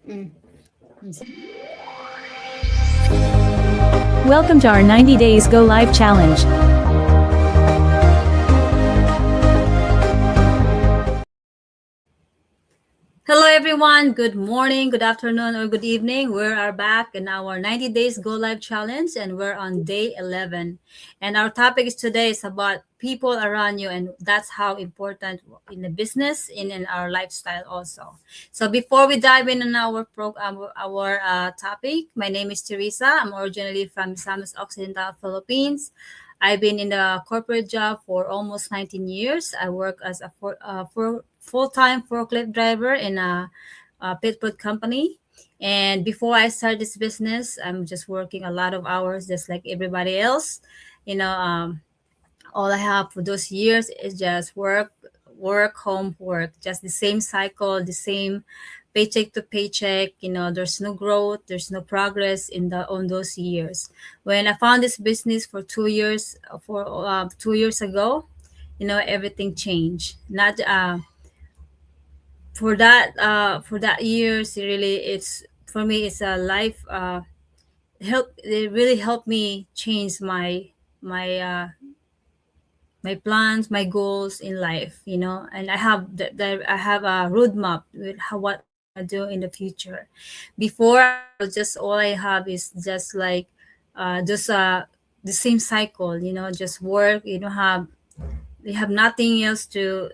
Mm. Welcome to our 90 Days Go Live Challenge. Hello, everyone. Good morning, good afternoon, or good evening. We are back in our 90 Days Go Live Challenge, and we're on day 11. And our topic is today is about people around you, and that's how important in the business and in our lifestyle also. So before we dive in on our program, our topic, my name is Teresa. I'm originally from Misamis Occidental, Philippines. I've been in the corporate job for almost 19 years. I work as a full-time forklift driver in a pit food company. And before I start this business, I'm just working a lot of hours, just like everybody else. You know, all I have for those years is just work, work, home, work, just the same cycle, the same paycheck to paycheck. There's no growth, there's no progress in the on those years. When I found this business for 2 years, for 2 years ago, everything changed. Not for that years, really, it's for me, it's a life. Help It really helped me change my my plans, my goals in life, and I have I have a roadmap with what I want to do in the future. Before, I was just all I have is just like just the same cycle, just work. You have nothing else to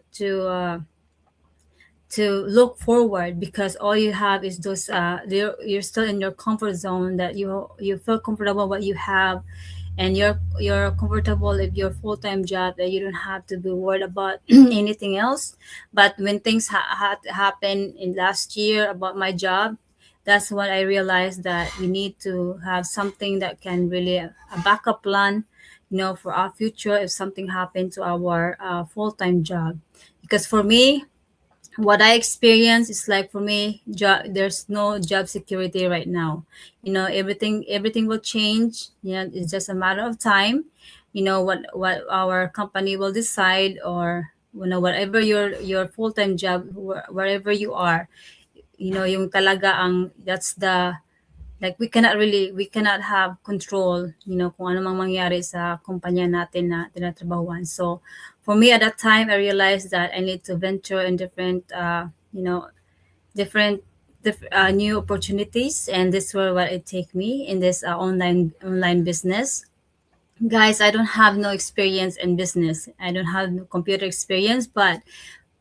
look forward, because all you have is those you're still in your comfort zone, that you feel comfortable what you have, and you're comfortable with your full-time job, that you don't have to be worried about anything else. But when things happen in last year about my job, that's when I realized that we need to have something that can really a backup plan, for our future if something happened to our full-time job. Because for me, what I experience is like, for me, there's no job security right now. Everything will change. It's just a matter of time. What our company will decide, or whatever your full time job, wherever you are. Yung talaga ang that's the like we cannot have control, kung ano mang mangyari sa kumpanya natin na tinatrabahuan. So for me, at that time, I realized that I need to venture in different different new opportunities, and this were what it take me in this online business. Guys, I don't have no experience in business. I don't have no computer experience, but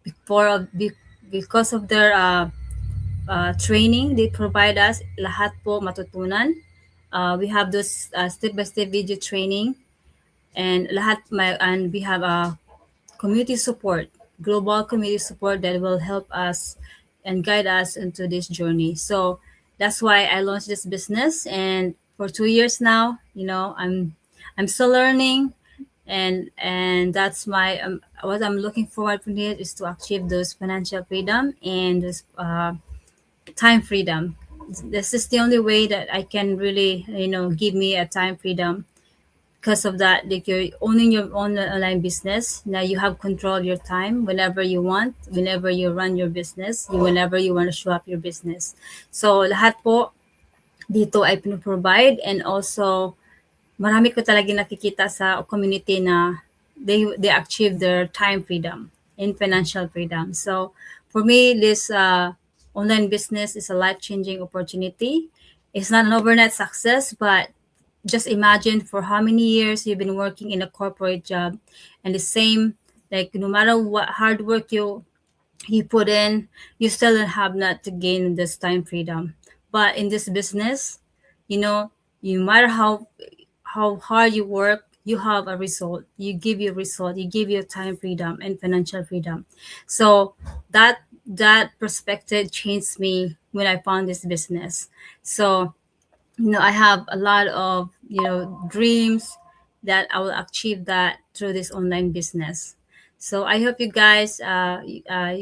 before be- because of their training they provide us, lahat po matutunan. We have those step-by-step video training, and we have a community support, global community support, that will help us and guide us into this journey. So that's why I launched this business, and for 2 years now, I'm still learning, and that's my what I'm looking forward from it is to achieve those financial freedom and this time freedom. This is the only way that I can really, give me a time freedom. Because of that, like, you're owning your own online business. Now you have control of your time whenever you want, whenever you run your business, whenever you want to show up your business. So lahat po dito ay pinoprovide, and also marami ko talaga nakikita sa community na they achieve their time freedom and financial freedom. So for me, this online business is a life-changing opportunity. It's not an overnight success, but just imagine for how many years you've been working in a corporate job, and the same, like, no matter what hard work you put in, you still don't have not to gain this time freedom. But in this business, you know, you matter how hard you work, you have a result. You give your result. You give your time freedom and financial freedom. So that perspective changed me when I found this business. So I have a lot of dreams that I will achieve that through this online business. So I hope you guys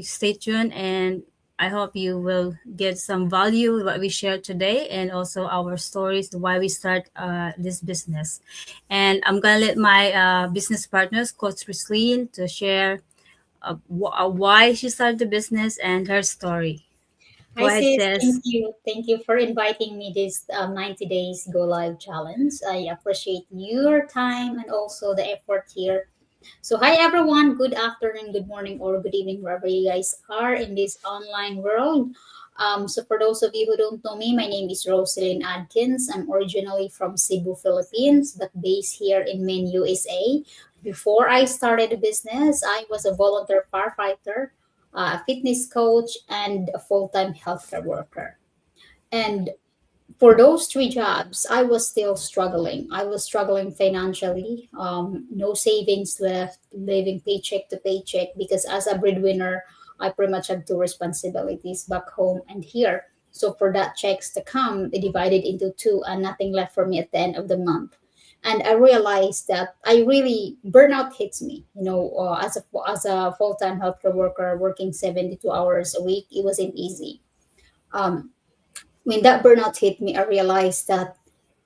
stay tuned, and I hope you will get some value with what we shared today, and also our stories why we start this business. And I'm gonna let my business partners, Coach Rislene, to share why she started the business and her story. Go Hi ahead, sis, thank sis. you. Thank you for inviting me this 90 days go live challenge. I appreciate your time and also the effort here. So hi everyone, good afternoon, good morning, or good evening, wherever you guys are in this online world. So for those of you who don't know me, my name is Rosalyn Adkins. I'm originally from Cebu, Philippines, but based here in Maine, USA. Before I started a business, I was a volunteer firefighter, a fitness coach, and a full-time healthcare worker. And for those three jobs, I was still struggling. I was struggling financially, no savings left, living paycheck to paycheck because as a breadwinner, I pretty much have two responsibilities back home and here. So for that checks to come, they divided into two and nothing left for me at the end of the month. And I realized that I really burnout hits me. As a full time healthcare worker working 72 hours a week, it wasn't easy. Um, when that burnout hit me, I realized that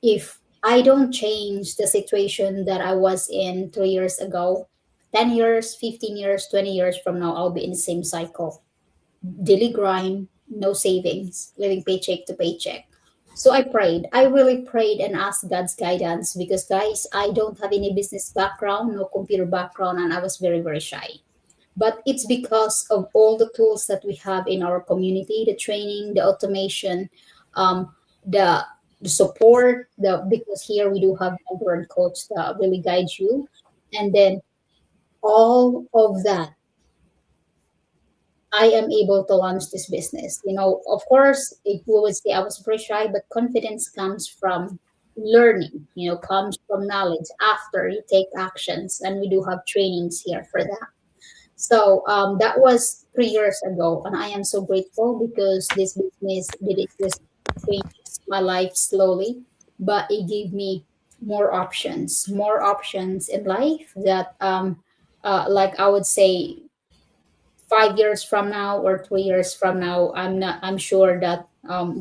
if I don't change the situation that I was in 3 years ago, 10 years, 15 years, 20 years from now, I'll be in the same cycle. Daily grind, no savings, living paycheck to paycheck. So I prayed. I really prayed and asked God's guidance because, guys, I don't have any business background, no computer background, and I was very, very shy. But it's because of all the tools that we have in our community, the training, the automation, um, the the support, the because here we do have mentor and coach that really guide you, and then all of that, I am able to launch this business. Of course, it would say I was very shy, but confidence comes from learning. Comes from knowledge after you take actions, and we do have trainings here for that. So that was 3 years ago, and I am so grateful because this business did it just change my life slowly, but it gave me more options in life that, like I would say, 5 years from now or 3 years from now, I'm sure that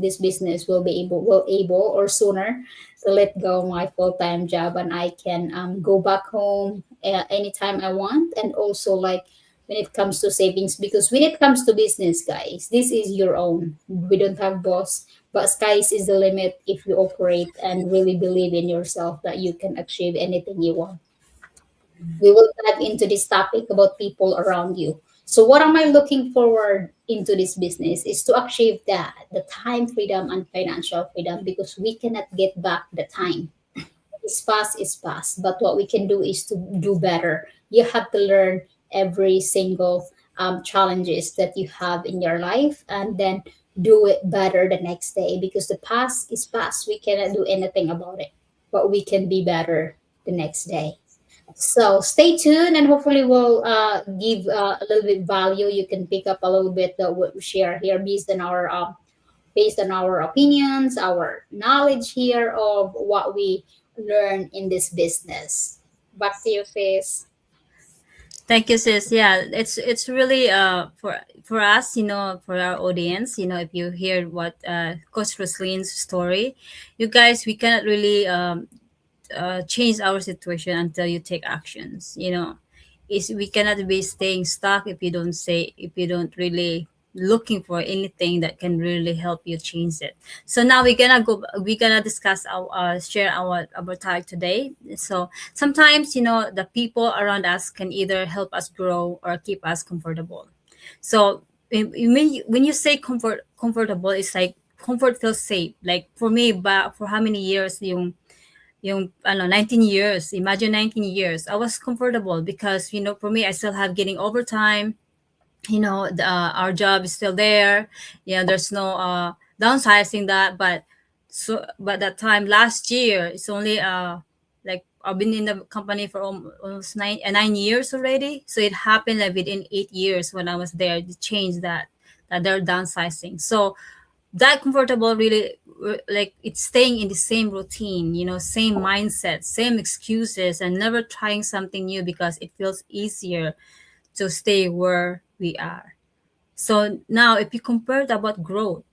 this business will able or sooner to let go of my full-time job and I can go back home anytime I want. And also, like, when it comes to savings, because when it comes to business, guys, this is your own. We don't have boss, but skies is the limit if you operate and really believe in yourself that you can achieve anything you want. We will dive into this topic about people around you. So, what am I looking forward into this business is to achieve that the time freedom and financial freedom because we cannot get back the time. Is past, but what we can do is to do better. You have to learn every single challenges that you have in your life and then do it better the next day because the past is past. We cannot do anything about it, but we can be better the next day. So stay tuned and hopefully we'll give a little bit value. You can pick up a little bit that what we share here based on our opinions, our knowledge here of what we learn in this business. Back to you, Face. Thank you, sis. Yeah, it's really for us, for our audience, if you hear what Coach Roslyn's story, you guys, we cannot really change our situation until you take actions. Is we cannot be staying stuck if you don't really looking for anything that can really help you change it. So now we're gonna discuss our share our topic today. So sometimes the people around us can either help us grow or keep us comfortable. So when you say comfortable, it's like comfort feels safe. Like for me, but for how many years yung 19 years, imagine 19 years, I was comfortable because for me I still have getting overtime. Our job is still there. There's no downsizing that. But that time last year, it's only like I've been in the company for almost 9 years already. So it happened like within 8 years when I was there to change that they're downsizing. So that comfortable really, like it's staying in the same routine, same mindset, same excuses, and never trying something new because it feels easier to stay where we are. So now if you compare it about growth,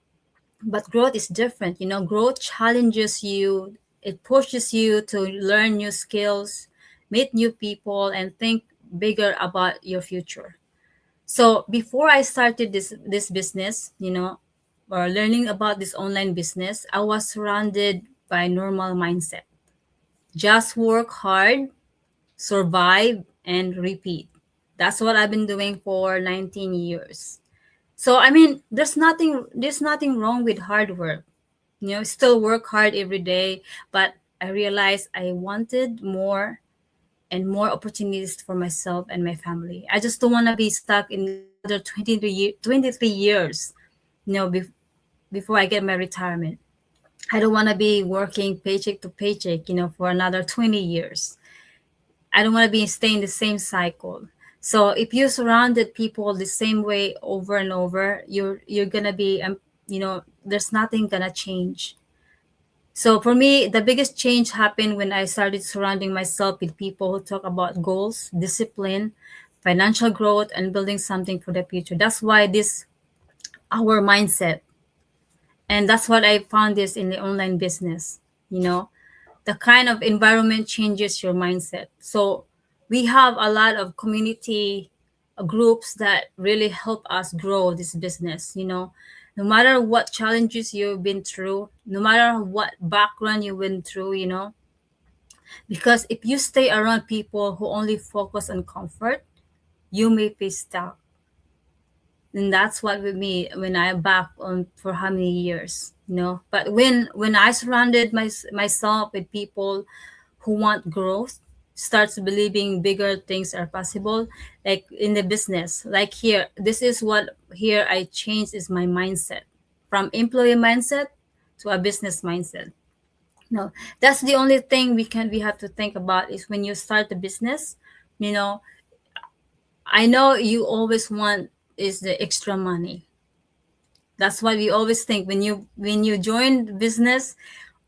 but growth is different. Growth challenges you, it pushes you to learn new skills, meet new people, and think bigger about your future. So before I started this business, or learning about this online business, I was surrounded by normal mindset. Just work hard, survive, and repeat. That's what I've been doing for 19 years. So I mean, there's nothing wrong with hard work. Still work hard every day, but I realized I wanted more and more opportunities for myself and my family. I just don't want to be stuck in another 23 years, you know, bef- before I get my retirement. I don't want to be working paycheck to paycheck, for another 20 years. I don't want to be staying the same cycle. So if you surrounded people the same way over and over, you're gonna be, there's nothing gonna change. So for me, the biggest change happened when I started surrounding myself with people who talk about goals, discipline, financial growth, and building something for the future. That's why this our mindset, and that's what I found this in the online business. You know, the kind of environment changes your mindset. So we have a lot of community groups that really help us grow this business. No matter what challenges you've been through, no matter what background you went through, because if you stay around people who only focus on comfort, you may be stuck. And that's what with me when I back on for how many years, but when I surrounded myself with people who want growth, starts believing bigger things are possible, like in the business, like here, this is what here I changed is my mindset from employee mindset to a business mindset. No, that's the only thing we have to think about is when you start the business, you know I know you always want is the extra money. That's what we always think when you join the business,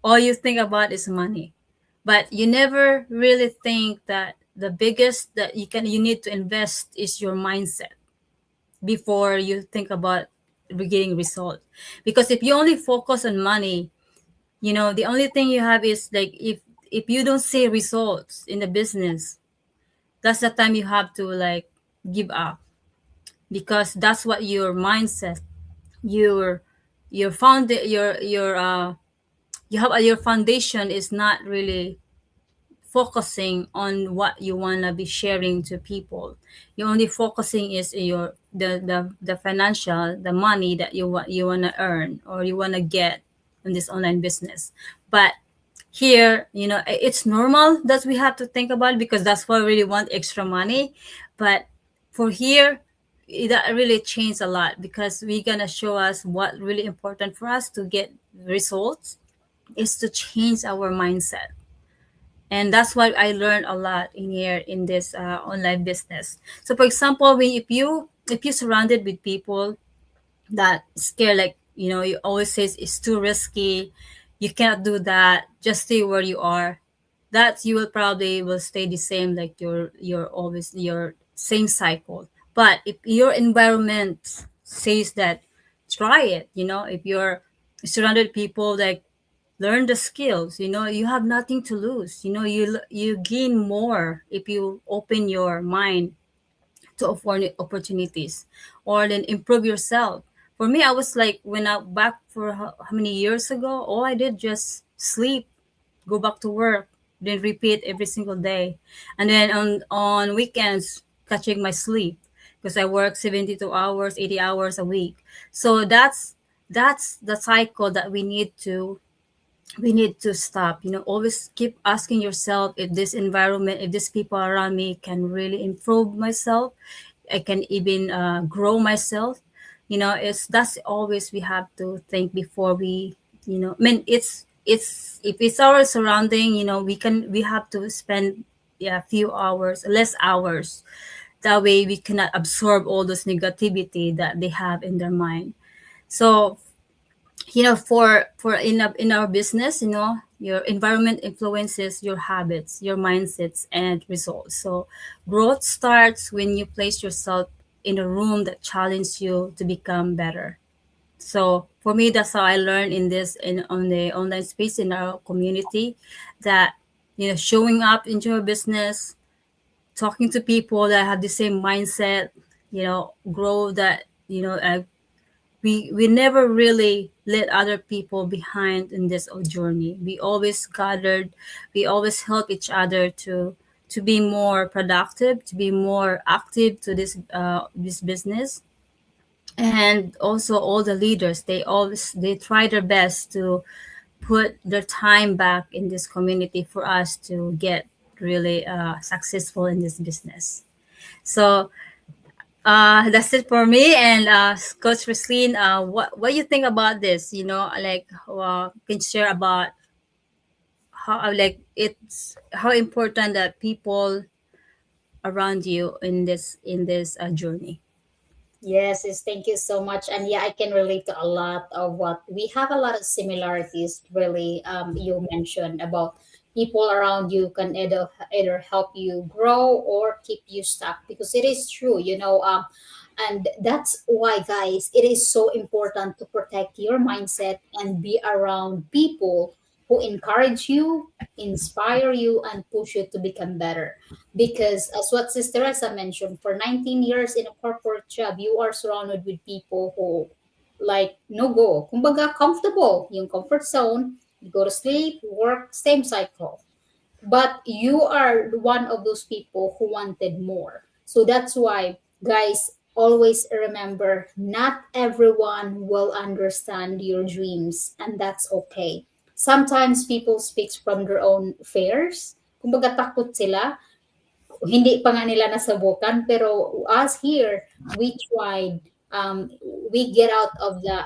all you think about is money. But you never really think that the biggest that you need to invest is your mindset before you think about getting result. Because if you only focus on money, the only thing you have is like if you don't see results in the business, that's the time you have to like give up, because that's what your mindset, your found your you have your foundation is not really focusing on what you want to be sharing to people. You're only focusing is the financial, the money that you want to earn or you want to get in this online business. But here, it's normal that we have to think about it because that's why we really want extra money. But for here, that really changed a lot because we're gonna show us what really important for us to get results is to change our mindset. And that's what I learned a lot in here in this online business. So for example, if you surrounded with people that scare, like you always say it's too risky, you cannot do that, just stay where you are, that you will probably will stay the same, like you're always your same cycle. But if your environment says that, try it. If you're surrounded people like learn the skills, you have nothing to lose. You gain more if you open your mind to opportunities or then improve yourself. For me, I was like when I back for how many years ago, all I did just sleep, go back to work, then repeat every single day. And then on weekends, catching my sleep because I work 72 hours, 80 hours a week. So that's the cycle that we need to stop. Always keep asking yourself if this environment, if these people around me can really improve myself. I can even grow myself. It's that's always we have to think before we, I mean, it's if it's our surrounding, we have to spend, yeah, a few hours, less hours. That way we cannot absorb all this negativity that they have in their mind. So for in our business, your environment influences your habits, your mindsets, and results. So growth starts when you place yourself in a room that challenges you to become better. So for me, that's how I learned in this in on the online space in our community, that showing up into your business, talking to people that have the same mindset, grow that, we never really let other people behind in this journey. We always gathered, we always help each other to be more productive, to be more active to this business. And also all the leaders, they try their best to put their time back in this community for us to get really successful in this business. So that's it for me. And Coach Roslyn, what you think about this? You know, like can you share about how like it's how important that people around you in this journey. Yes, yes, thank you so much. And yeah, I can relate to a lot of what we have a lot of similarities, really. You mentioned about people around you can either help you grow or keep you stuck because it is true, and that's why, guys, it is so important to protect your mindset and be around people who encourage you, inspire you, and push you to become better. Because as what Sister Teresa mentioned, for 19 years in a corporate job, you are surrounded with people who like no go. Kumbaga, comfortable, yung comfort zone, you go to sleep, work, same cycle. But you are one of those people who wanted more. So that's why, guys, always remember not everyone will understand your dreams, and that's okay. Sometimes people speak from their own fears. Kumbaga takot sila, hindi pa nga nila nasabukan, pero us here, we tried, we get out of the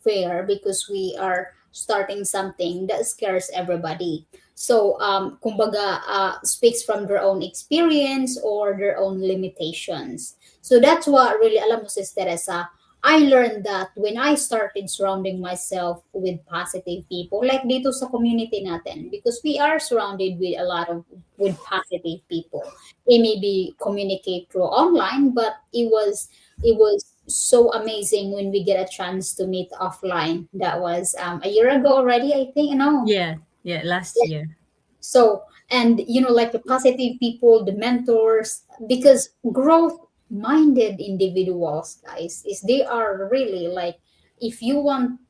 fair because we are starting something that scares everybody. So, kumbaga, speaks from their own experience or their own limitations. So that's what really, alam mo, Sis Teresa, I learned that when I started surrounding myself with positive people, like dito sa community natin, because we are surrounded with a lot of with positive people. They maybe communicate through online, but it was so amazing when we get a chance to meet offline. That was a year ago already, I think. No, Yeah, yeah, last year. so, and like the positive people, the mentors, because growth minded individuals, guys, is they are really like, if you want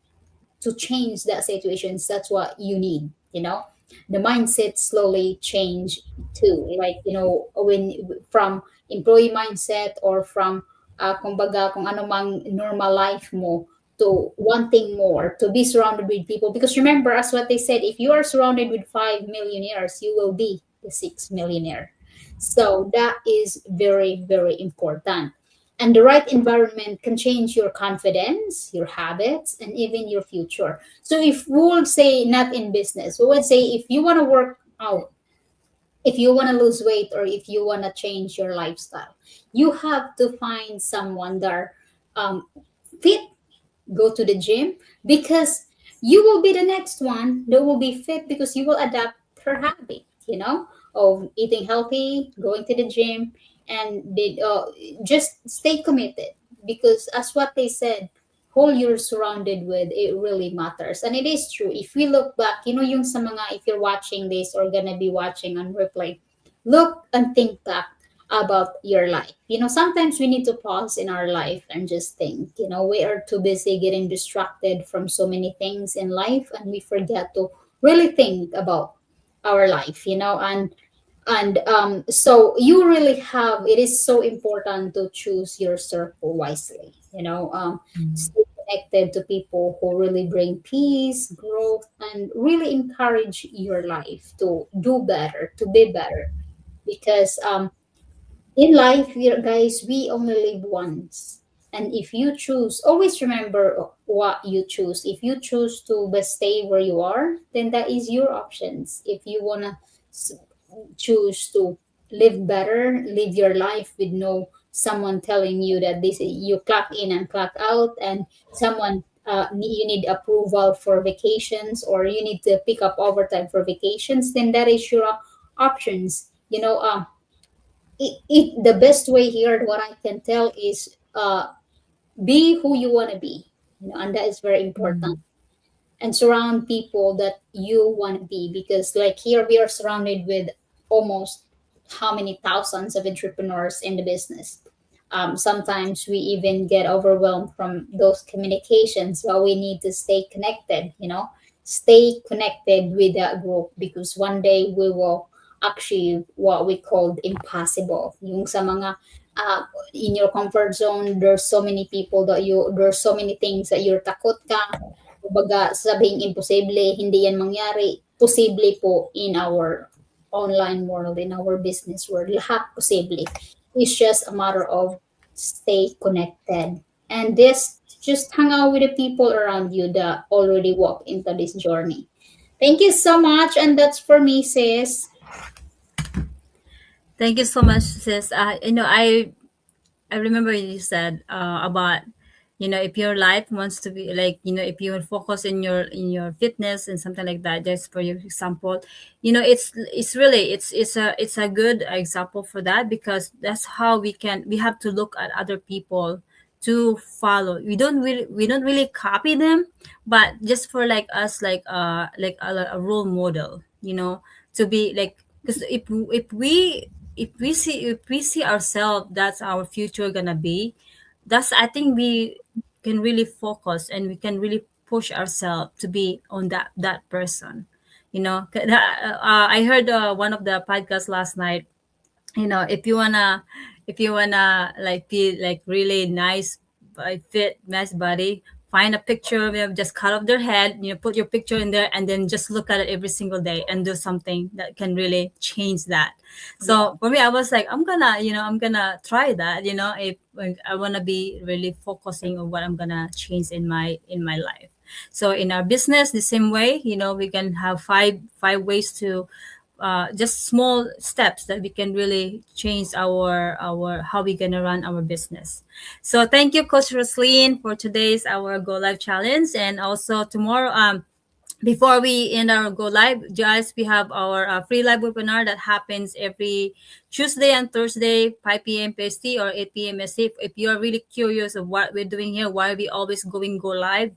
to change that situations, that's what you need, the mindset slowly change too, like, when from employee mindset or from kumbaga kung ano mang normal life mo to wanting more, to be surrounded with people, because remember, as what they said, if you are surrounded with 5 millionaires, you will be the 6 millionaire. So that is very, very important. And the right environment can change your confidence, your habits, and even your future. So if we would say not in business, we would say if you want to work out, if you want to lose weight, or if you want to change your lifestyle, you have to find someone that are fit, go to the gym, because you will be the next one that will be fit because you will adapt her habit, of eating healthy, going to the gym, and just stay committed, because as what they said, who you're surrounded with, it really matters. And it is true. If we look back, yung sa mga, if you're watching this or gonna be watching on replay, look and think back about your life. Sometimes we need to pause in our life and just think. We are too busy getting distracted from so many things in life, and we forget to really think about our life, so you really have, it is so important to choose your circle wisely, stay connected to people who really bring peace, growth, and really encourage your life to do better, to be better. Because in life, guys, we only live once. And if you choose, always remember what you choose. If you choose to stay where you are, then that is your options. If you want to choose to live better, live your life with no someone telling you that this you clock in and clock out, and someone you need approval for vacations, or you need to pick up overtime for vacations, then that is your options. The best way here, what I can tell is be who you want to be, and that is very important. Mhm. And surround people that you want to be, because like here we are surrounded with almost how many thousands of entrepreneurs in the business. Sometimes we even get overwhelmed from those communications, but we need to stay connected, stay connected with that group, because one day we will achieve what we called impossible. Yung sa mga in your comfort zone, there's so many people there's so many things that you're takot ka. Kumbaga, sabing imposible, hindi yan mangyari. Posible po in our online world, in our business world. Lahat posible. It's just a matter of stay connected. And just hang out with the people around you that already walk into this journey. Thank you so much. And that's for me, sis. Thank you so much, sis. I remember you said about, if your life wants to be like, if you will focus in your fitness and something like that, just for your example, it's really it's a good example for that, because that's how we have to look at other people to follow. We don't really copy them, but just for like us, like a role model, to be like, because if we see ourselves, that's our future gonna be. That's, I think, we can really focus and we can really push ourselves to be on that person. I heard one of the podcasts last night. If you wanna like be like really nice, fit, nice body, find a picture of them, just cut off their head, put your picture in there, and then just look at it every single day and do something that can really change that. So for me, I was like, I'm gonna try that. If I want to be really focusing on what I'm gonna change in my life. So in our business, the same way, we can have five ways to just small steps that we can really change our how we gonna run our business. So thank you, Coach Roslyn, for today's our Go Live challenge, and also tomorrow. Before we end our Go Live, guys, we have our free live webinar that happens every Tuesday and Thursday, 5 p.m. PST or 8 p.m. ST. If you are really curious of what we're doing here, why we always go live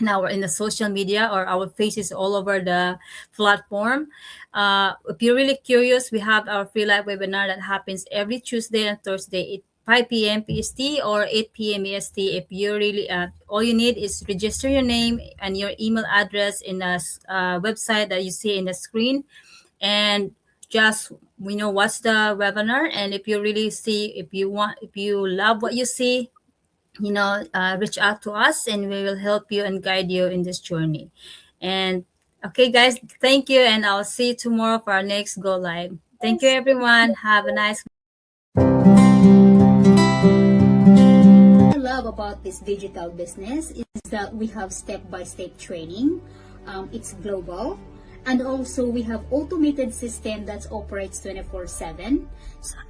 now in the social media or our faces all over the platform. If you're really curious, we have our free live webinar that happens every Tuesday and Thursday, 5 p.m. PST or 8 p.m. EST. If you really, all you need is register your name and your email address in the website that you see in the screen, and just watch the webinar. And if you really see, if you love what you see, reach out to us and we will help you and guide you in this journey. And okay, guys, thank you, and I'll see you tomorrow for our next Go Live. Thank you, everyone. Have a nice. I love about this digital business is that we have step-by-step training. It's global. And also we have automated system that operates 24/7.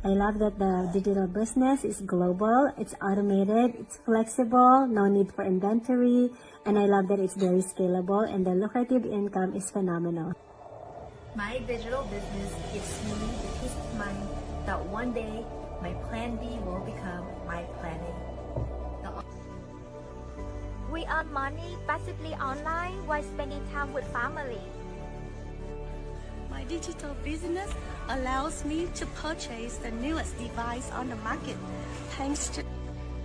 I love that the digital business is global, it's automated, it's flexible, no need for inventory, and I love that it's very scalable and the lucrative income is phenomenal. My digital business gives me the peace of mind that one day my plan B will become my plan A. We earn money passively online while spending time with family. My digital business allows me to purchase the newest device on the market, thanks to...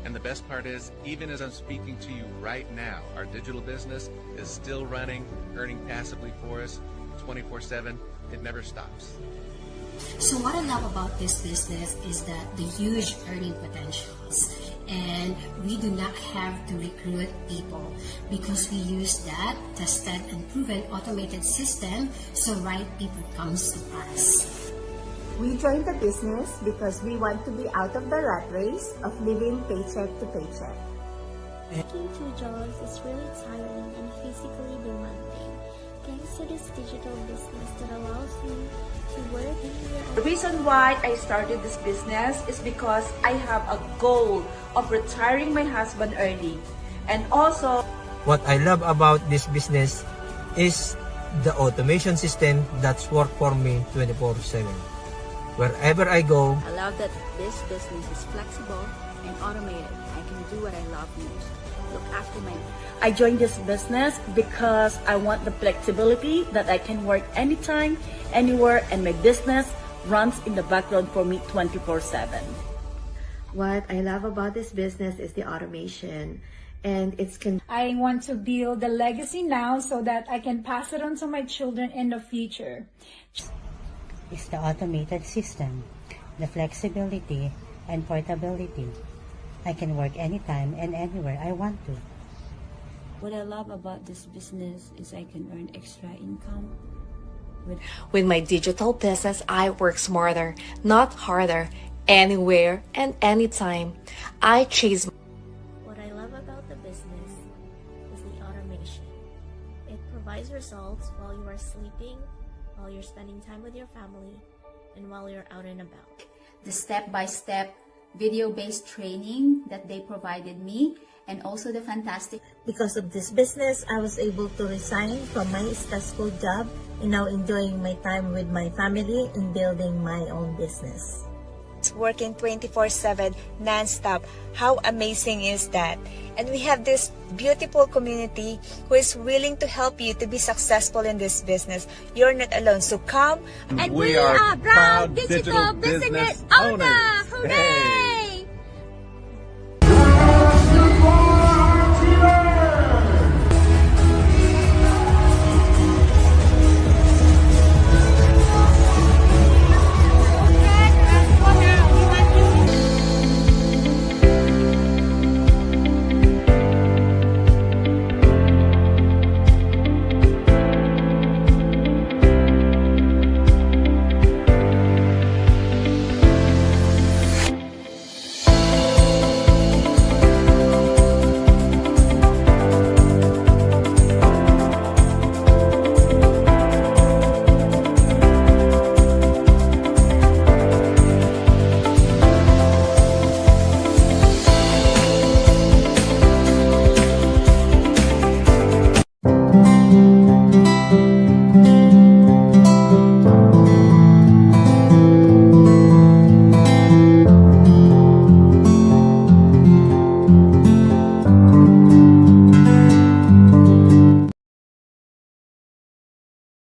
And the best part is, even as I'm speaking to you right now, our digital business is still running, earning passively for us 24/7. It never stops. So what I love about this business is that the huge earning potentials, and we do not have to recruit people because we use that tested and proven automated system, so right people comes to us. We joined the business because we want to be out of the rat race of living paycheck to paycheck. Working two jobs is really tiring and physically demanding. Thanks to this digital business that allows me to work anywhere. The reason why I started this business is because I have a goal of retiring my husband early. And also, what I love about this business is the automation system that's worked for me 24/7. Wherever I go, I love that this business is flexible and automated. I can do what I love most. Look after my... I joined this business because I want the flexibility that I can work anytime, anywhere, and my business runs in the background for me 24/7. What I love about this business is the automation, and I want to build a legacy now so that I can pass it on to my children in the future. It's the automated system, the flexibility and portability. I can work anytime and anywhere I want to. What I love about this business is I can earn extra income. With my digital business, I work smarter, not harder, anywhere and anytime. I chase. What I love about the business is the automation. It provides results while you are sleeping, while you're spending time with your family, and while you're out and about. The step-by-step video-based training that they provided me, and also the fantastic. Because of this business, I was able to resign from my stressful job and now enjoying my time with my family and building my own business. Working 24/7 non-stop. How amazing is that? And we have this beautiful community who is willing to help you to be successful in this business. You're not alone. So come. And we are proud digital business owners. Hooray!